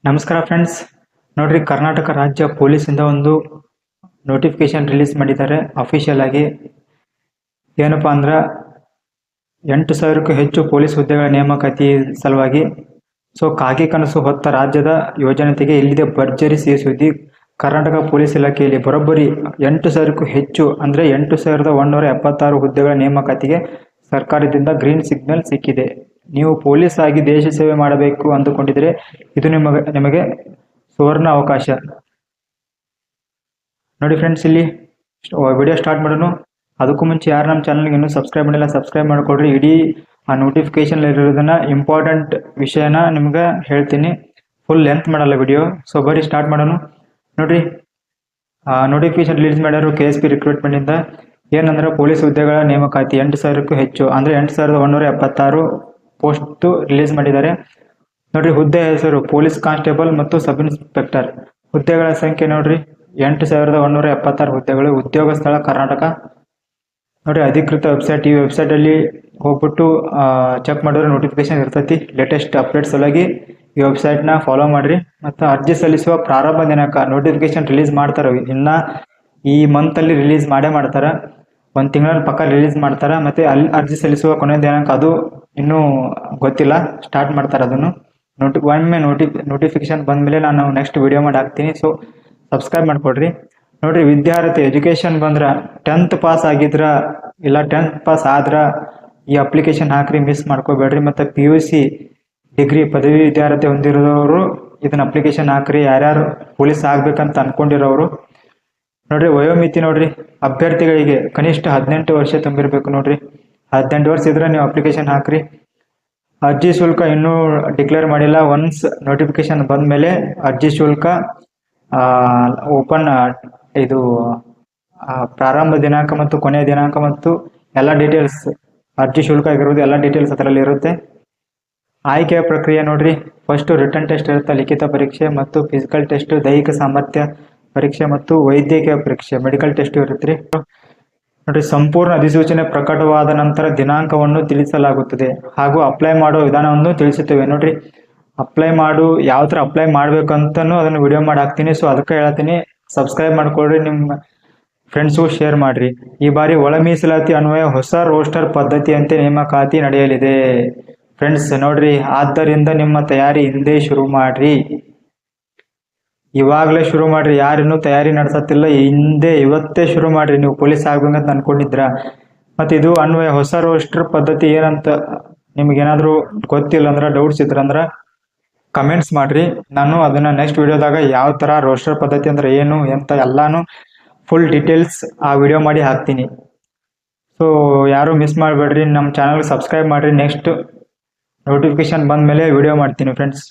ನಮಸ್ಕಾರ ಫ್ರೆಂಡ್ಸ್. ನೋಡ್ರಿ, ಕರ್ನಾಟಕ ರಾಜ್ಯ ಪೊಲೀಸಿಂದ ಒಂದು ನೋಟಿಫಿಕೇಶನ್ ರಿಲೀಸ್ ಮಾಡಿದ್ದಾರೆ ಅಫಿಷಿಯಲ್ ಆಗಿ. ಏನಪ್ಪಾ ಅಂದ್ರೆ 8,000ಕ್ಕೂ ಹೆಚ್ಚು ಪೊಲೀಸ್ ಹುದ್ದೆಗಳ ನೇಮಕಾತಿ ಸಲುವಾಗಿ. ಸೊ ಖಾಕಿ ಕನಸು ಹೊತ್ತ ರಾಜ್ಯದ ಯೋಜನೆಗೆ ಇಲ್ಲಿದೆ ಭರ್ಜರಿ ಸಿಹಿ ಸುದ್ದಿ. ಕರ್ನಾಟಕ ಪೊಲೀಸ್ ಇಲಾಖೆಯಲ್ಲಿ ಬರೋಬ್ಬರಿ 8,000ಕ್ಕೂ ಹೆಚ್ಚು ಅಂದ್ರೆ 8,176 ಹುದ್ದೆಗಳ ನೇಮಕಾತಿಗೆ ಸರ್ಕಾರದಿಂದ ಗ್ರೀನ್ ಸಿಗ್ನಲ್ ಸಿಕ್ಕಿದೆ. ನೀವು ಪೊಲೀಸ್ ಆಗಿ ದೇಶ ಸೇವೆ ಮಾಡಬೇಕು ಅಂದುಕೊಂಡಿದ್ರೆ ಇದು ನಿಮಗೆ ಸುವರ್ಣ ಅವಕಾಶ. ನೋಡಿ ಫ್ರೆಂಡ್ಸ್, ಇಲ್ಲಿ ವಿಡಿಯೋ ಸ್ಟಾರ್ಟ್ ಮಾಡೋಣ. ಅದಕ್ಕೂ ಮುಂಚೆ ಯಾರು ನಮ್ಮ ಚಾನಲ್ಗೆ ಇನ್ನೂ ಸಬ್ಸ್ಕ್ರೈಬ್ ಮಾಡಿಲ್ಲ ಸಬ್ಸ್ಕ್ರೈಬ್ ಮಾಡ್ಕೊಡ್ರಿ. ಇಡೀ ಆ ನೋಟಿಫಿಕೇಶನ್ ಇರೋದನ್ನ ಇಂಪಾರ್ಟೆಂಟ್ ವಿಷಯನ ನಿಮ್ಗೆ ಹೇಳ್ತೀನಿ. ಫುಲ್ ಲೆಂತ್ ಮಾಡಲ್ಲ ವಿಡಿಯೋ. ಸೊ ಬರೀ ಸ್ಟಾರ್ಟ್ ಮಾಡೋಣ. ನೋಡ್ರಿ, ನೋಟಿಫಿಕೇಶನ್ ರಿಲೀಸ್ ಮಾಡ್ಯಾರು KSP ರಿಕ್ರೂಟ್ಮೆಂಟ್ ಇಂದ. ಏನಂದ್ರೆ ಪೊಲೀಸ್ ಹುದ್ದೆಗಳ ನೇಮಕಾತಿ 8,000ಕ್ಕೂ ಹೆಚ್ಚು ಅಂದ್ರೆ 8,176 ಪೋಸ್ಟ್ ರಿಲೀಸ್ ಮಾಡಿದ್ದಾರೆ. ನೋಡ್ರಿ, ಹುದ್ದೆ ಹೆಸರು ಪೊಲೀಸ್ ಕಾನ್ಸ್ಟೇಬಲ್ ಮತ್ತು ಸಬ್ ಇನ್ಸ್ಪೆಕ್ಟರ್. ಹುದ್ದೆಗಳ ಸಂಖ್ಯೆ ನೋಡ್ರಿ 8,176 ಹುದ್ದೆಗಳು. ಉದ್ಯೋಗ ಸ್ಥಳ ಕರ್ನಾಟಕ. ನೋಡ್ರಿ, ಅಧಿಕೃತ ವೆಬ್ಸೈಟ್. ಈ ವೆಬ್ಸೈಟ್ ಅಲ್ಲಿ ಹೋಗ್ಬಿಟ್ಟು ಚೆಕ್ ಮಾಡಿದ್ರೆ ನೋಟಿಫಿಕೇಶನ್ ಇರ್ತೈತಿ. ಲೇಟೆಸ್ಟ್ ಅಪ್ಡೇಟ್ಸ್ ಸಲುವಾಗಿ ಈ ವೆಬ್ಸೈಟ್ ನ ಫಾಲೋ ಮಾಡ್ರಿ. ಮತ್ತು ಅರ್ಜಿ ಸಲ್ಲಿಸುವ ಪ್ರಾರಂಭ ದಿನಾಂಕ ನೋಟಿಫಿಕೇಶನ್ ರಿಲೀಸ್ ಮಾಡ್ತಾರ. ಇನ್ನ ಈ ಮಂತ್ ಅಲ್ಲಿ ರಿಲೀಸ್ ಮಾಡ್ತಾರ. ಒಂದು ತಿಂಗಳ ಪಕ್ಕ ರಿಲೀಸ್ ಮಾಡ್ತಾರ. ಮತ್ತೆ ಅಲ್ಲಿ ಅರ್ಜಿ ಸಲ್ಲಿಸುವ ಕೊನೆಯ ದಿನಾಂಕ ಅದು ಇನ್ನೂ ಗೊತ್ತಿಲ್ಲ. ಸ್ಟಾರ್ಟ್ ಮಾಡ್ತಾರೆ ಅದನ್ನು. ಒಮ್ಮೆ ನೋಟಿಫಿಕೇಶನ್ ಬಂದ್ಮೇಲೆ ನಾನು ನೆಕ್ಸ್ಟ್ ವಿಡಿಯೋ ಮಾಡಿ ಹಾಕ್ತೀನಿ. ಸೊ ಸಬ್ಸ್ಕ್ರೈಬ್ ಮಾಡ್ಕೊಡ್ರಿ. ನೋಡ್ರಿ, ವಿದ್ಯಾರ್ಥಿ ಎಜುಕೇಶನ್ ಬಂದ್ರ 10th ಪಾಸ್ ಆಗಿದ್ರ ಇಲ್ಲ 10th ಪಾಸ್ ಆದ್ರ ಈ ಅಪ್ಲಿಕೇಶನ್ ಹಾಕ್ರಿ, ಮಿಸ್ ಮಾಡ್ಕೋಬೇಡ್ರಿ. ಮತ್ತೆ PUC ಡಿಗ್ರಿ ಪದವಿ ವಿದ್ಯಾರ್ಥಿ ಹೊಂದಿರೋರು ಇದನ್ನ ಅಪ್ಲಿಕೇಶನ್ ಹಾಕ್ರಿ. ಯಾರ್ಯಾರು ಪೊಲೀಸ್ ಆಗ್ಬೇಕಂತ ಅನ್ಕೊಂಡಿರೋರು. ನೋಡ್ರಿ, ವಯೋಮಿತಿ ನೋಡ್ರಿ, ಅಭ್ಯರ್ಥಿಗಳಿಗೆ ಕನಿಷ್ಠ 18 ವರ್ಷ ತುಂಬಿರ್ಬೇಕು. ನೋಡ್ರಿ, 18 ವರ್ಷ ಇದ್ರೆ ನೀವು ಅಪ್ಲಿಕೇಶನ್ ಹಾಕ್ರಿ. ಅರ್ಜಿ ಶುಲ್ಕ ಇನ್ನೂ ಡಿಕ್ಲೇರ್ ಮಾಡಿಲ್ಲ. ಒನ್ಸ್ ನೋಟಿಫಿಕೇಶನ್ ಬಂದ ಮೇಲೆ ಅರ್ಜಿ ಶುಲ್ಕ ಓಪನ್ ಇದು ಪ್ರಾರಂಭ ದಿನಾಂಕ ಮತ್ತು ಕೊನೆಯ ದಿನಾಂಕ ಮತ್ತು ಎಲ್ಲ ಡೀಟೇಲ್ಸ್, ಅರ್ಜಿ ಶುಲ್ಕ ಆಗಿರೋದು ಎಲ್ಲ ಡೀಟೇಲ್ಸ್ ಅದರಲ್ಲಿ ಇರುತ್ತೆ. ಆಯ್ಕೆಯ ಪ್ರಕ್ರಿಯೆ ನೋಡ್ರಿ, ಫಸ್ಟ್ ರಿಟರ್ನ್ ಟೆಸ್ಟ್ ಇರುತ್ತೆ, ಲಿಖಿತ ಪರೀಕ್ಷೆ ಮತ್ತು ಫಿಸಿಕಲ್ ಟೆಸ್ಟ್, ದೈಹಿಕ ಸಾಮರ್ಥ್ಯ ಪರೀಕ್ಷೆ ಮತ್ತು ವೈದ್ಯಕೀಯ ಪರೀಕ್ಷೆ ಮೆಡಿಕಲ್ ಟೆಸ್ಟ್ ಇರುತ್ತೆ. ನೋಡ್ರಿ, ಸಂಪೂರ್ಣ ಅಧಿಸೂಚನೆ ಪ್ರಕಟವಾದ ನಂತರ ದಿನಾಂಕವನ್ನು ತಿಳಿಸಲಾಗುತ್ತದೆ ಹಾಗೂ ಅಪ್ಲೈ ಮಾಡೋ ವಿಧಾನವನ್ನು ತಿಳಿಸುತ್ತೇವೆ. ನೋಡ್ರಿ, ಯಾವ ತರ ಅಪ್ಲೈ ಮಾಡ್ಬೇಕಂತನೂ ಅದನ್ನು ವಿಡಿಯೋ ಮಾಡಿ ಹಾಕ್ತೀನಿ. ಸೊ ಅದಕ್ಕೆ ಹೇಳ್ತೀನಿ, ಸಬ್ಸ್ಕ್ರೈಬ್ ಮಾಡ್ಕೊಳ್ರಿ, ನಿಮ್ಮ ಫ್ರೆಂಡ್ಸ್ಗೂ ಶೇರ್ ಮಾಡ್ರಿ. ಈ ಬಾರಿ ಒಳ ಮೀಸಲಾತಿ ಅನ್ವಯ ಹೊಸ ರೋಸ್ಟರ್ ಪದ್ಧತಿಯಂತೆ ನೇಮಕಾತಿ ನಡೆಯಲಿದೆ ಫ್ರೆಂಡ್ಸ್. ನೋಡ್ರಿ, ಆದ್ದರಿಂದ ನಿಮ್ಮ ತಯಾರಿ ಹಿಂದೆ ಶುರು ಮಾಡ್ರಿ. ಇವಾಗಲೇ ಶುರು ಮಾಡ್ರಿ. ಯಾರಿನ್ನೂ ತಯಾರಿ ನಡೆಸತ್ತಿಲ್ಲ, ಇವತ್ತೇ ಶುರು ಮಾಡ್ರಿ. ನೀವು ಪೊಲೀಸ್ ಆಗ್ಬೇಕಂತ ಅನ್ಕೊಂಡಿದ್ರ. ಮತ್ತೆ ಇದು ಅನ್ವಯ ಹೊಸ ರೋಸ್ಟರ್ ಪದ್ಧತಿ ಏನಂತ ನಿಮ್ಗೇನಾದ್ರೂ ಗೊತ್ತಿಲ್ಲ ಅಂದ್ರೆ, ಡೌಟ್ಸ್ ಇದ್ರಂದ್ರ ಕಮೆಂಟ್ಸ್ ಮಾಡ್ರಿ. ನಾನು ಅದನ್ನ ನೆಕ್ಸ್ಟ್ ವಿಡಿಯೋದಾಗ ಯಾವ ತರ ರೋಸ್ಟರ್ ಪದ್ಧತಿ ಅಂದ್ರೆ ಏನು ಎಂತ ಎಲ್ಲಾನು ಫುಲ್ ಡೀಟೇಲ್ಸ್ ಆ ವಿಡಿಯೋ ಮಾಡಿ ಹಾಕ್ತೀನಿ. ಸೊ ಯಾರು ಮಿಸ್ ಮಾಡಬೇಡ್ರಿ. ನಮ್ಮ ಚಾನಲ್ ಸಬ್ಸ್ಕ್ರೈಬ್ ಮಾಡ್ರಿ. ನೆಕ್ಸ್ಟ್ ನೋಟಿಫಿಕೇಶನ್ ಬಂದ ಮೇಲೆ ವಿಡಿಯೋ ಮಾಡ್ತೀನಿ ಫ್ರೆಂಡ್ಸ್.